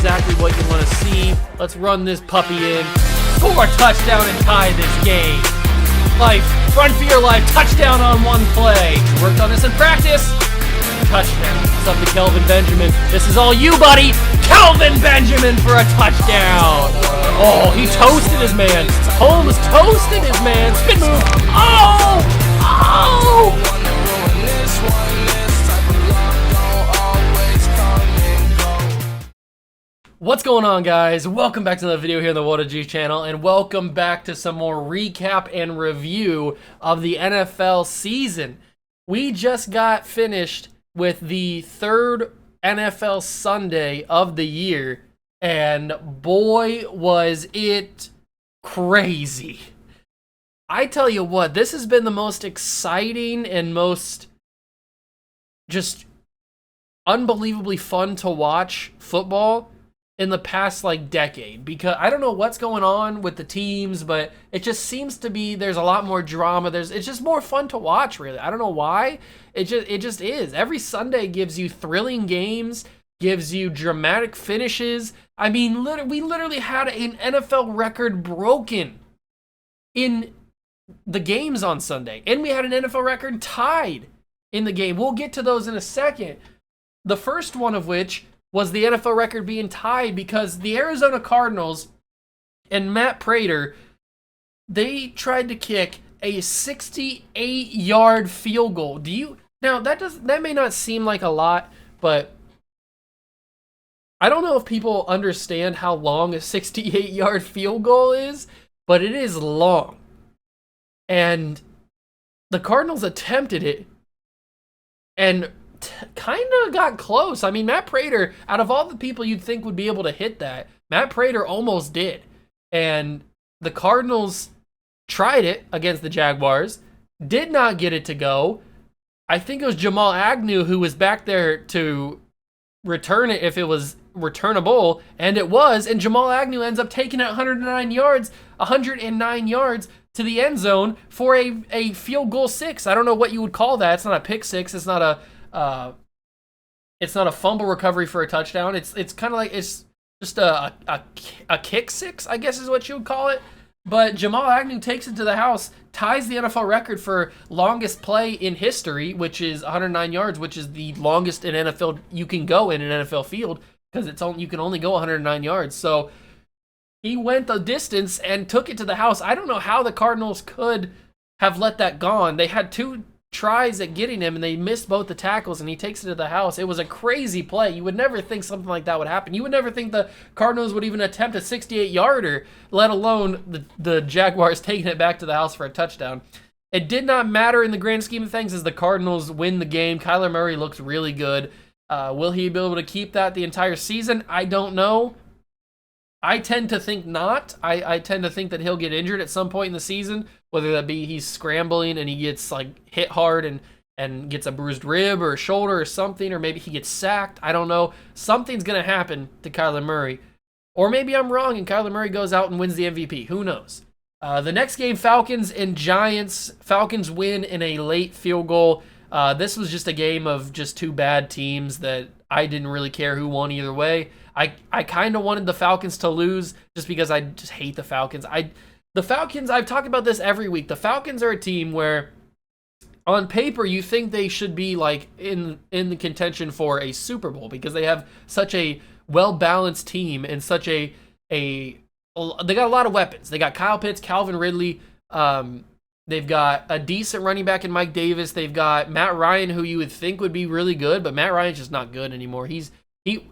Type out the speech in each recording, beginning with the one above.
exactly what you want to see. Let's run this puppy in. Score a touchdown and tie this game. Life, run for your life, touchdown on one play. Worked on this in practice. Touchdown. It's up to Kelvin Benjamin. This is all you, buddy. Kelvin Benjamin for a touchdown. Oh, he toasted his man. Holmes toasted his man. Spin move. Oh! Oh! What's going on, guys? Welcome back to another video here on the What a G channel, and welcome back to some more recap and review of the NFL season. We just got finished with the third NFL Sunday of the year, and boy, was it crazy. I tell you what, this has been the most exciting and most just unbelievably fun to watch football in the past decade, because I don't know what's going on with the teams, but it just seems to be there's a lot more drama. It's just more fun to watch, really. I don't know why. It just is. Every Sunday gives you thrilling games, gives you dramatic finishes. I mean, we literally had an NFL record broken in the games on Sunday, and we had an NFL record tied in the game. We'll get to those in a second. The first one of which was the NFL record being tied because the Arizona Cardinals and Matt Prater, they tried to kick a 68-yard field goal. That may not seem like a lot, but I don't know if people understand how long a 68-yard field goal is, but it is long. And the Cardinals attempted it and kind of got close. I mean, Matt Prater, out of all the people you'd think would be able to hit that, Matt Prater almost did. And the Cardinals tried it against the Jaguars, did not get it to go. I think it was Jamal Agnew who was back there to return it if it was returnable, and it was, and Jamal Agnew ends up taking it 109 yards to the end zone for a field goal six. I don't know what you would call that. It's not a pick six. It's not a fumble recovery for a touchdown. It's kind of like, it's just a kick six, I guess is what you would call it. But Jamal Agnew takes it to the house, ties the NFL record for longest play in history, which is 109 yards, which is the longest in NFL you can go in an NFL field, because you can only go 109 yards. So he went the distance and took it to the house. I don't know how the Cardinals could have let that gone. They had two tries at getting him, and they missed both the tackles, and he takes it to the house. It was a crazy play. You would never think something like that would happen. You would never think the Cardinals would even attempt a 68-yarder, let alone the Jaguars taking it back to the house for a touchdown. It did not matter in the grand scheme of things as the Cardinals win the game. Kyler Murray looks really good. Will he be able to keep that the entire season? I don't know. I tend to think not. I tend to think that he'll get injured at some point in the season, whether that be he's scrambling and he gets hit hard and gets a bruised rib or a shoulder or something, or maybe he gets sacked. I don't know. Something's going to happen to Kyler Murray. Or maybe I'm wrong and Kyler Murray goes out and wins the MVP. Who knows? The next game, Falcons and Giants. Falcons win in a late field goal. This was just a game of just two bad teams that I didn't really care who won either way. I kind of wanted the Falcons to lose just because I just hate the Falcons. The Falcons, I've talked about this every week. The Falcons are a team where on paper you think they should be in the contention for a Super Bowl because they have such a well-balanced team and such they got a lot of weapons. They got Kyle Pitts, Calvin Ridley, they've got a decent running back in Mike Davis. They've got Matt Ryan, who you would think would be really good, but Matt Ryan's just not good anymore.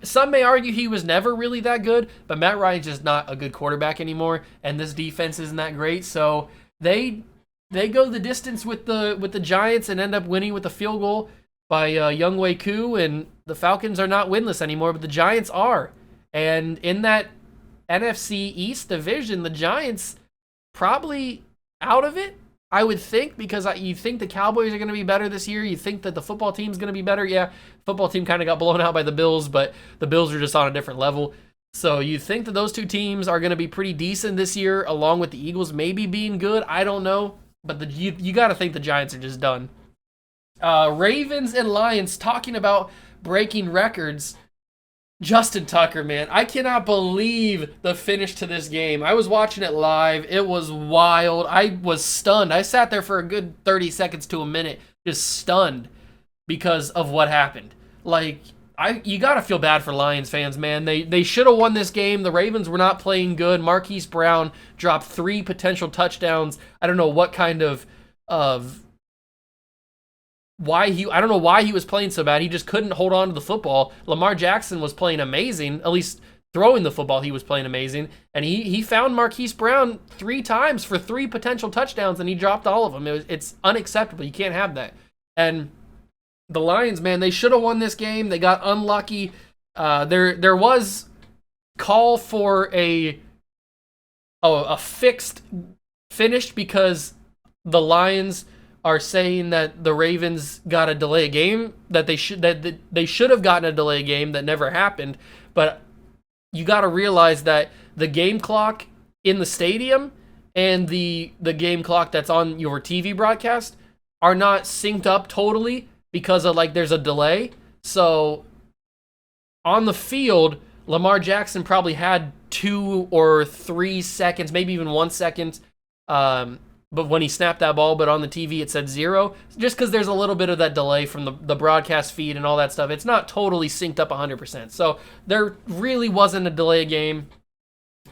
Some may argue he was never really that good, but Matt Ryan's just not a good quarterback anymore, and this defense isn't that great. So they go the distance with the Giants and end up winning with a field goal by Younghoe Koo, and the Falcons are not winless anymore, but the Giants are. And in that NFC East division, the Giants probably out of it, I would think, because you think the Cowboys are going to be better this year. You think that the football team's going to be better. Yeah, football team kind of got blown out by the Bills, but the Bills are just on a different level. So you think that those two teams are going to be pretty decent this year, along with the Eagles maybe being good. I don't know, but you got to think the Giants are just done. Ravens and Lions, talking about breaking records. Justin Tucker, man. I cannot believe the finish to this game. I was watching it live. It was wild. I was stunned. I sat there for a good 30 seconds to a minute, just stunned because of what happened. Like, you got to feel bad for Lions fans, man. They should have won this game. The Ravens were not playing good. Marquise Brown dropped 3 potential touchdowns. I don't know what kind of I don't know why he was playing so bad. He just couldn't hold on to the football. Lamar Jackson was playing amazing, at least throwing the football he was playing amazing, and he found Marquise Brown 3 times for 3 potential touchdowns, and he dropped all of them. It's unacceptable. You can't have that. And the Lions, man, they should have won this game. They got unlucky. There was call for a fixed finish because the Lions are saying that the Ravens got a delay game, that they should have gotten a delay game that never happened. But you got to realize that the game clock in the stadium and the game clock that's on your TV broadcast are not synced up totally because of there's a delay. So on the field, Lamar Jackson probably had 2 or 3 seconds, maybe even 1 second. But when he snapped that ball, but on the TV it said 0, just because there's a little bit of that delay from the broadcast feed and all that stuff. It's not totally synced up 100%. So there really wasn't a delay game.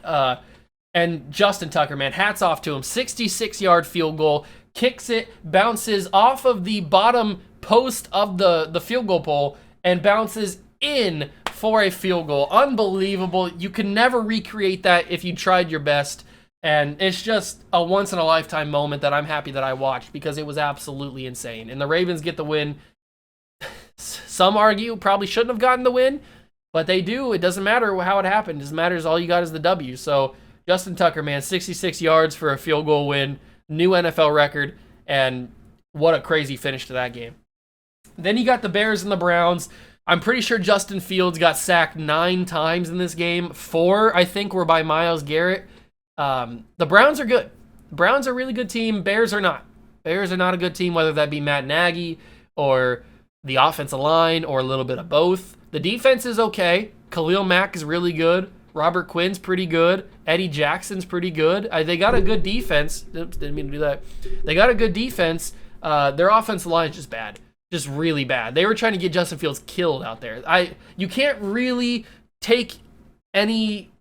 And Justin Tucker, man, hats off to him. 66-yard field goal, kicks it, bounces off of the bottom post of the field goal pole, and bounces in for a field goal. Unbelievable. You can never recreate that if you tried your best. And it's just a once-in-a-lifetime moment that I'm happy that I watched because it was absolutely insane. And the Ravens get the win. Some argue probably shouldn't have gotten the win, but they do. It doesn't matter how it happened. It just matters all you got is the W. So Justin Tucker, man, 66 yards for a field goal win, new NFL record, and what a crazy finish to that game. Then you got the Bears and the Browns. I'm pretty sure Justin Fields got sacked 9 times in this game. 4, I think, were by Myles Garrett. The Browns are good. The Browns are a really good team. Bears are not. Bears are not a good team, whether that be Matt Nagy or the offensive line or a little bit of both. The defense is okay. Khalil Mack is really good. Robert Quinn's pretty good. Eddie Jackson's pretty good. They got a good defense. Oops, didn't mean to do that. They got a good defense. Their offensive line is just bad. Just really bad. They were trying to get Justin Fields killed out there. You can't really take any,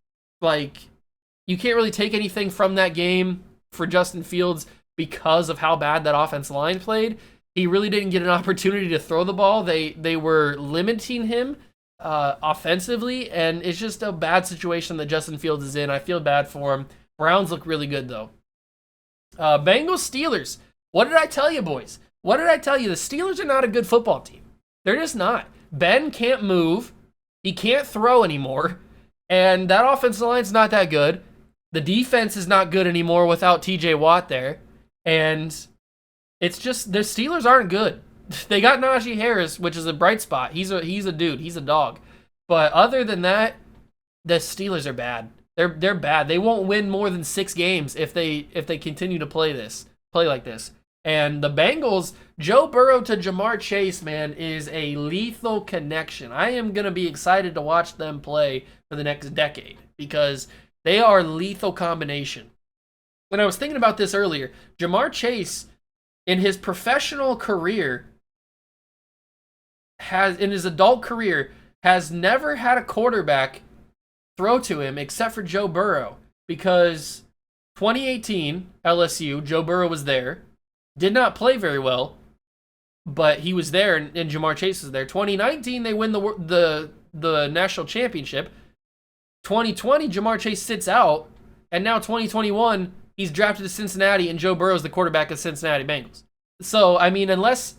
you can't really take anything from that game for Justin Fields because of how bad that offensive line played. He really didn't get an opportunity to throw the ball. They were limiting him offensively, and it's just a bad situation that Justin Fields is in. I feel bad for him. Browns look really good, though. Bengals, Steelers. What did I tell you, boys? What did I tell you? The Steelers are not a good football team. They're just not. Ben can't move. He can't throw anymore. And that offensive line's not that good. The defense is not good anymore without TJ Watt there. And it's just, the Steelers aren't good. They got Najee Harris, which is a bright spot. He's a dude. He's a dog. But other than that, the Steelers are bad. They're bad. They won't win more than 6 games if they continue to play like this. And the Bengals, Joe Burrow to Jamar Chase, man, is a lethal connection. I am going to be excited to watch them play for the next decade because they are a lethal combination. When I was thinking about this earlier, Jamar Chase, in his professional career, in his adult career, has never had a quarterback throw to him except for Joe Burrow. Because 2018, LSU, Joe Burrow was there, did not play very well, but he was there and Jamar Chase was there. 2019, they win the national championship. 2020, Jamar Chase sits out, and now 2021, he's drafted to Cincinnati, and Joe Burrow's the quarterback of Cincinnati Bengals. So, I mean, unless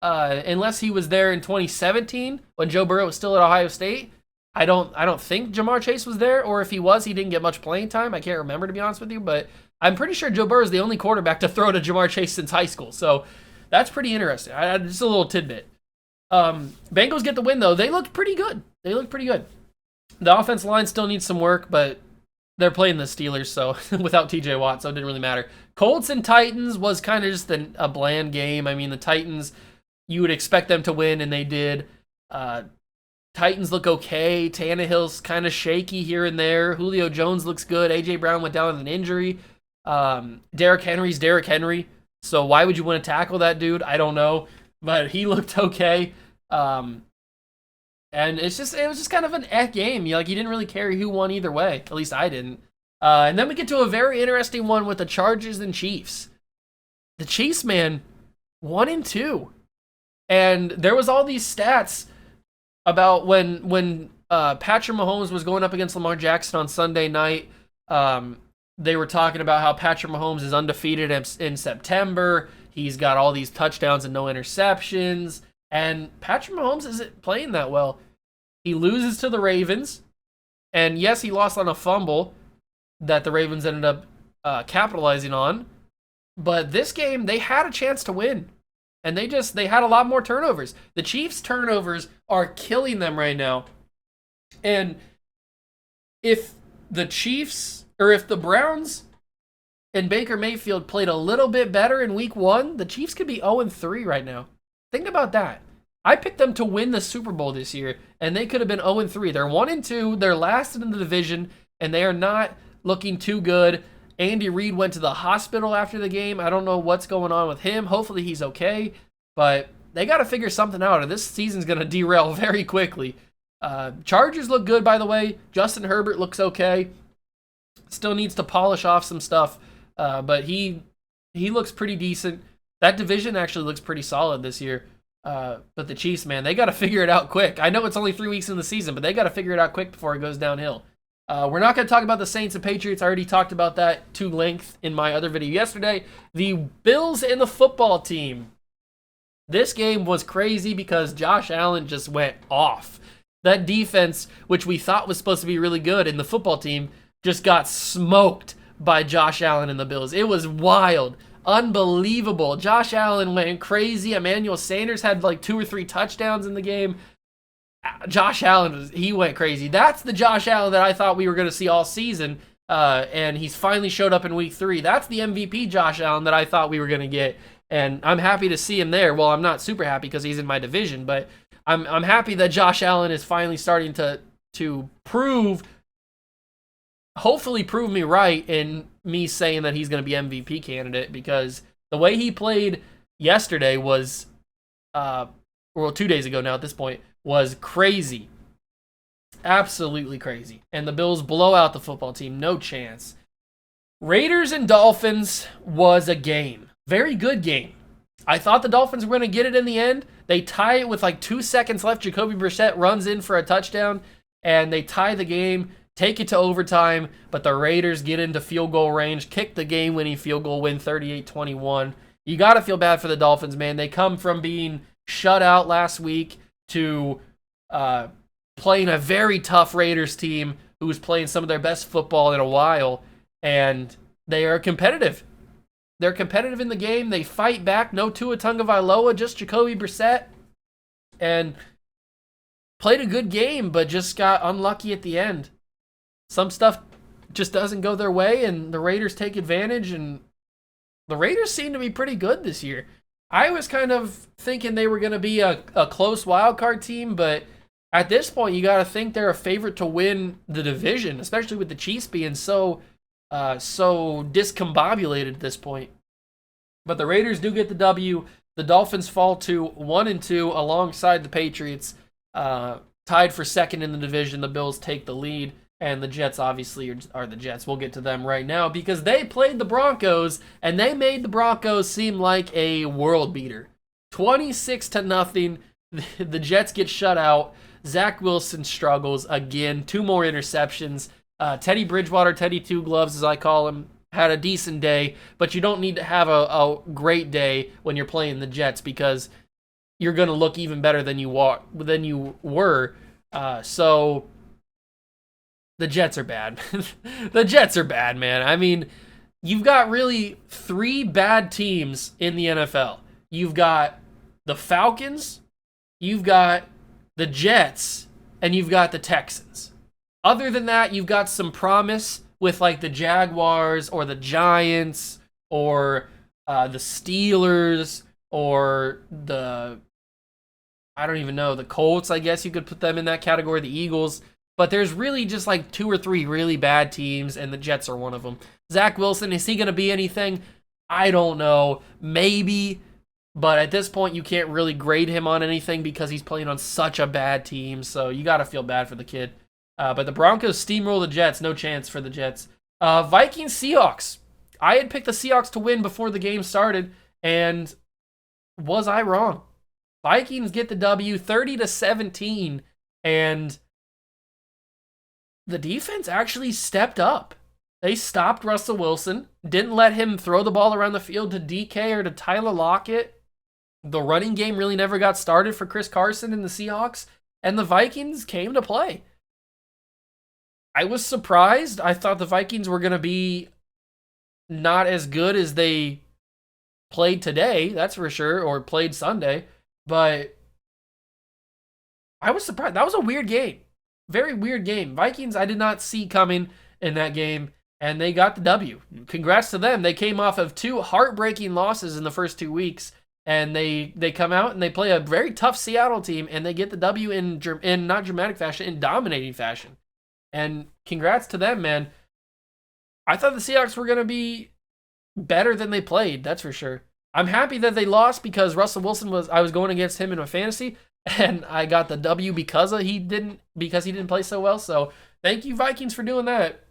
he was there in 2017 when Joe Burrow was still at Ohio State, I don't think Jamar Chase was there, or if he was, he didn't get much playing time. I can't remember, to be honest with you, but I'm pretty sure Joe Burrow is the only quarterback to throw to Jamar Chase since high school. So that's pretty interesting. Just a little tidbit. Bengals get the win, though. They looked pretty good. The offensive line still needs some work, but they're playing the Steelers, so without TJ Watt, so it didn't really matter. Colts and Titans was kind of just a bland game. I mean, the Titans, you would expect them to win, and they did. Titans look okay. Tannehill's kind of shaky here and there. Julio Jones looks good. A.J. Brown went down with an injury. Derrick Henry's Derrick Henry. So why would you want to tackle that dude? I don't know. But he looked okay. And it was just kind of an game. You didn't really care who won either way. At least I didn't. And then we get to a very interesting one with the Chargers and Chiefs. The Chiefs, man, 1-2. And there was all these stats about when Patrick Mahomes was going up against Lamar Jackson on Sunday night. They were talking about how Patrick Mahomes is undefeated in September. He's got all these touchdowns and no interceptions. And Patrick Mahomes isn't playing that well. He loses to the Ravens. And yes, he lost on a fumble that the Ravens ended up capitalizing on. But this game, they had a chance to win. And they had a lot more turnovers. The Chiefs' turnovers are killing them right now. And if the Chiefs, or if the Browns and Baker Mayfield played a little bit better in week 1, the Chiefs could be 0-3 right now. Think about that. I picked them to win the Super Bowl this year, and they could have been 0-3. They're 1-2, they're last in the division, and they are not looking too good. Andy Reid went to the hospital after the game. I don't know what's going on with him. Hopefully he's okay. But they got to figure something out, or this season's going to derail very quickly. Chargers look good, by the way. Justin Herbert looks okay. Still needs to polish off some stuff. But he looks pretty decent. That division actually looks pretty solid this year. But the Chiefs, man, they got to figure it out quick. I know it's only 3 weeks in the season, but they got to figure it out quick before it goes downhill. We're not going to talk about the Saints and Patriots. I already talked about that to length in my other video yesterday. The Bills and the football team. This game was crazy because Josh Allen just went off. That defense, which we thought was supposed to be really good, and the football team just got smoked by Josh Allen and the Bills. It was wild. Unbelievable. Josh Allen went crazy. Emmanuel Sanders had like 2 or 3 touchdowns in the game. Josh Allen, he went crazy. That's the Josh Allen that I thought we were going to see all season, and he's finally showed up in week 3. That's the MVP Josh Allen that I thought we were going to get, and I'm happy to see him there. Well, I'm not super happy because he's in my division, but I'm happy that Josh Allen is finally starting to hopefully prove me right in me saying that he's going to be MVP candidate, because the way he played yesterday was, 2 days ago now at this point, was crazy. Absolutely crazy. And the Bills blow out the football team. No chance. Raiders and Dolphins was a game. Very good game. I thought the Dolphins were going to get it in the end. They tie it with like 2 seconds left. Jacoby Brissett runs in for a touchdown, and they tie the game, take it to overtime, but the Raiders get into field goal range, kick the game-winning field goal, win 38-21. You got to feel bad for the Dolphins, man. They come from being shut out last week to playing a very tough Raiders team who was playing some of their best football in a while, and they are competitive. They're competitive in the game. They fight back. No Tua Tagovailoa, just Jacoby Brissett, and played a good game, but just got unlucky at the end. Some stuff just doesn't go their way, and the Raiders take advantage, and the Raiders seem to be pretty good this year. I was kind of thinking they were going to be a close wild card team, but at this point, you got to think they're a favorite to win the division, especially with the Chiefs being so discombobulated at this point. But the Raiders do get the W. The Dolphins fall to 1-2 alongside the Patriots, tied for second in the division. The Bills take the lead. And the Jets obviously are the Jets. We'll get to them right now because they played the Broncos and they made the Broncos seem like a world beater. 26-0. The Jets get shut out. Zach Wilson struggles again. 2 more interceptions. Teddy Bridgewater, Teddy Two Gloves as I call him, had a decent day, but you don't need to have a great day when you're playing the Jets because you're going to look even better than you were. So the Jets are bad. The Jets are bad, man. I mean, you've got really 3 bad teams in the NFL. You've got the Falcons, you've got the Jets, and you've got the Texans. Other than that, you've got some promise with like the Jaguars or the Giants or the Steelers or the I don't even know. The Colts, I guess you could put them in that category. The Eagles. But there's really just like 2 or 3 really bad teams, and the Jets are one of them. Zach Wilson, is he going to be anything? I don't know. Maybe. But at this point, you can't really grade him on anything because he's playing on such a bad team. So you got to feel bad for the kid. But the Broncos steamroll the Jets. No chance for the Jets. Vikings, Seahawks. I had picked the Seahawks to win before the game started, and was I wrong? Vikings get the W 30-17, and the defense actually stepped up. They stopped Russell Wilson, didn't let him throw the ball around the field to DK or to Tyler Lockett. The running game really never got started for Chris Carson and the Seahawks, and the Vikings came to play. I was surprised. I thought the Vikings were going to be not as good as they played today, that's for sure, or played Sunday, but I was surprised. That was a weird game. Very weird game. Vikings, I did not see coming in that game, and they got the W. Congrats to them. They came off of 2 heartbreaking losses in the first 2 weeks, and they come out and they play a very tough Seattle team, and they get the W in not dramatic fashion, in dominating fashion. And congrats to them, man. I thought the Seahawks were going to be better than they played, that's for sure. I'm happy that they lost because Russell Wilson I was going against him in a fantasy, and I got the W because he didn't play so well. So thank you, Vikings, for doing that.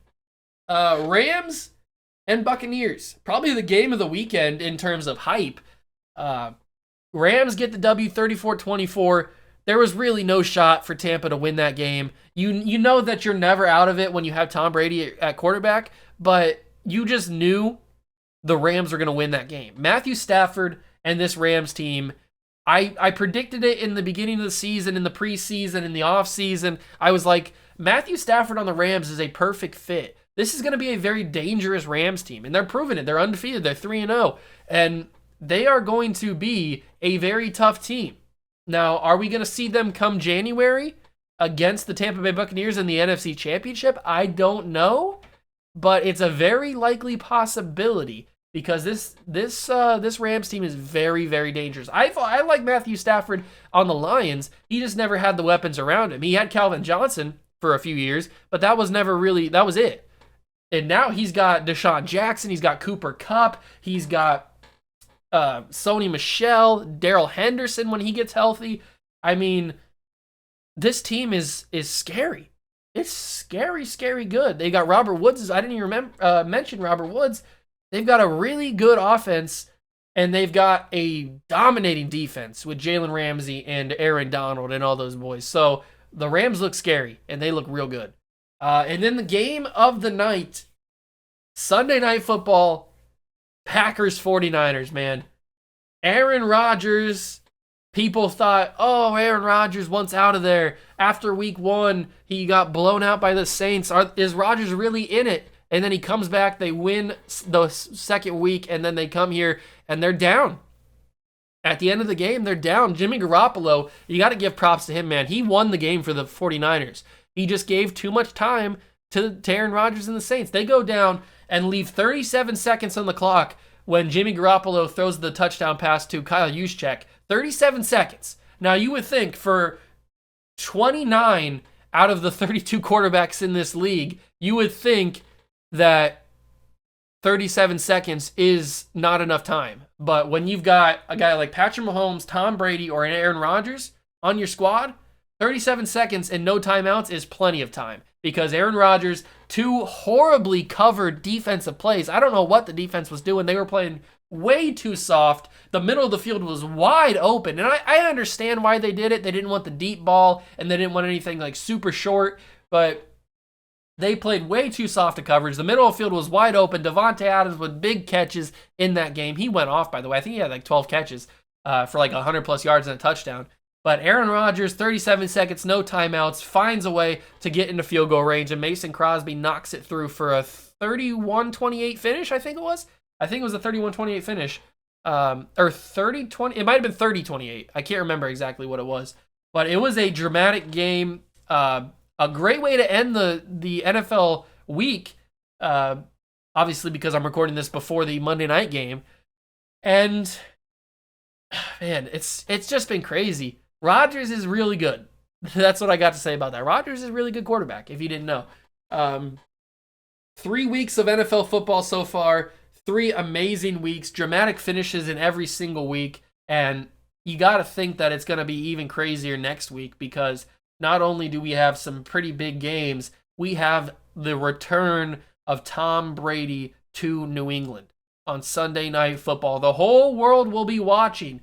Rams and Buccaneers, probably the game of the weekend in terms of hype. Rams get the W 34-24. There was really no shot for Tampa to win that game. You know that you're never out of it when you have Tom Brady at quarterback, but you just knew the Rams were going to win that game. Matthew Stafford and this Rams team, I predicted it in the beginning of the season, in the preseason, in the offseason. I was like, Matthew Stafford on the Rams is a perfect fit. This is going to be a very dangerous Rams team, and they're proving it. They're undefeated. They're 3-0, and they are going to be a very tough team. Now, are we going to see them come January against the Tampa Bay Buccaneers in the NFC Championship? I don't know, but it's a very likely possibility because this Rams team is very, very dangerous. I like Matthew Stafford on the Lions. He just never had the weapons around him. He had Calvin Johnson for a few years, but that was it. And now he's got Deshaun Jackson. He's got Cooper Kupp. He's got Sony Michel, Darrell Henderson when he gets healthy. I mean, this team is scary. It's scary, scary good. They got Robert Woods. I didn't even mention Robert Woods. They've got a really good offense, and they've got a dominating defense with Jalen Ramsey and Aaron Donald and all those boys. So the Rams look scary, and they look real good. And then the game of the night, Sunday Night Football, Packers 49ers, man. Aaron Rodgers, people thought, oh, Aaron Rodgers once out of there. After week 1, he got blown out by the Saints. Is Rodgers really in it? And then he comes back, they win the second week, and then they come here, and they're down. At the end of the game, they're down. Jimmy Garoppolo, you got to give props to him, man. He won the game for the 49ers. He just gave too much time to Aaron Rodgers and the Saints. They go down and leave 37 seconds on the clock when Jimmy Garoppolo throws the touchdown pass to Kyle Juszczyk. 37 seconds. Now, you would think for 29 out of the 32 quarterbacks in this league, you would think that 37 seconds is not enough time. But when you've got a guy like Patrick Mahomes, Tom Brady, or Aaron Rodgers on your squad, 37 seconds and no timeouts is plenty of time. Because Aaron Rodgers, 2 horribly covered defensive plays. I don't know what the defense was doing. They were playing way too soft. The middle of the field was wide open. And I understand why they did it. They didn't want the deep ball, and they didn't want anything like super short. But they played way too soft to coverage. The middle of the field was wide open. Devontae Adams with big catches in that game. He went off, by the way. I think he had like 12 catches for like 100-plus yards and a touchdown. But Aaron Rodgers, 37 seconds, no timeouts, finds a way to get into field goal range, and Mason Crosby knocks it through for a 31-28 finish, I think it was. I think it was a 31-28 finish. Or 30-20. It might have been 30-28. I can't remember exactly what it was. But it was a dramatic game. A great way to end the NFL week, obviously because I'm recording this before the Monday night game. And, man, it's just been crazy. Rodgers is really good. That's what I got to say about that. Rodgers is a really good quarterback, if you didn't know. 3 weeks of NFL football so far, 3 amazing weeks, dramatic finishes in every single week, and you got to think that it's going to be even crazier next week because not only do we have some pretty big games, we have the return of Tom Brady to New England on Sunday Night Football. The whole world will be watching.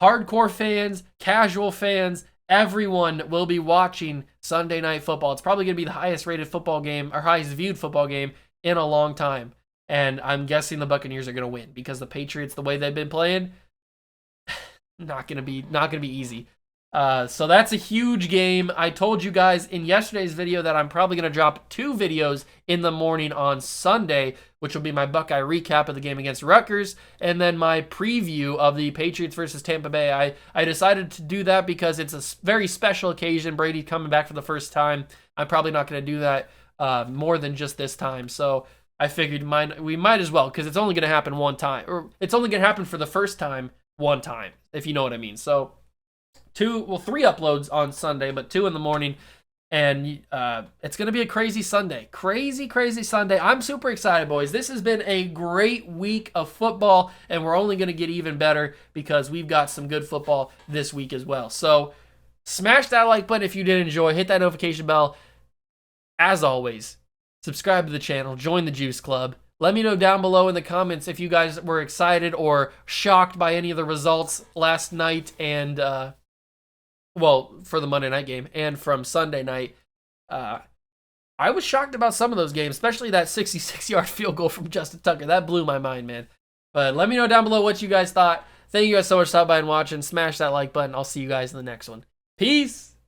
Hardcore fans, casual fans, everyone will be watching Sunday Night Football. It's probably going to be the highest rated football game or highest viewed football game in a long time. And I'm guessing the Buccaneers are going to win because the Patriots, the way they've been playing, not going to be easy. So that's a huge game. I told you guys in yesterday's video that I'm probably going to drop 2 videos in the morning on Sunday, which will be my Buckeye recap of the game against Rutgers, and then my preview of the Patriots versus Tampa Bay. I decided to do that because it's a very special occasion. Brady coming back for the first time. I'm probably not going to do that more than just this time. So I figured we might as well because it's only going to happen one time, or it's only going to happen for the first time one time, if you know what I mean. So 3 uploads on Sunday, but 2 in the morning. And it's going to be a crazy Sunday. Crazy Sunday. I'm super excited, boys. This has been a great week of football, and we're only going to get even better because we've got some good football this week as well. So smash that like button if you did enjoy. Hit that notification bell. As always, subscribe to the channel. Join the Juice Club. Let me know down below in the comments if you guys were excited or shocked by any of the results last night and for the Monday night game and from Sunday night. I was shocked about some of those games, especially that 66-yard field goal from Justin Tucker. That blew my mind, man. But let me know down below what you guys thought. Thank you guys so much for stopping by and watching. Smash that like button. I'll see you guys in the next one. Peace.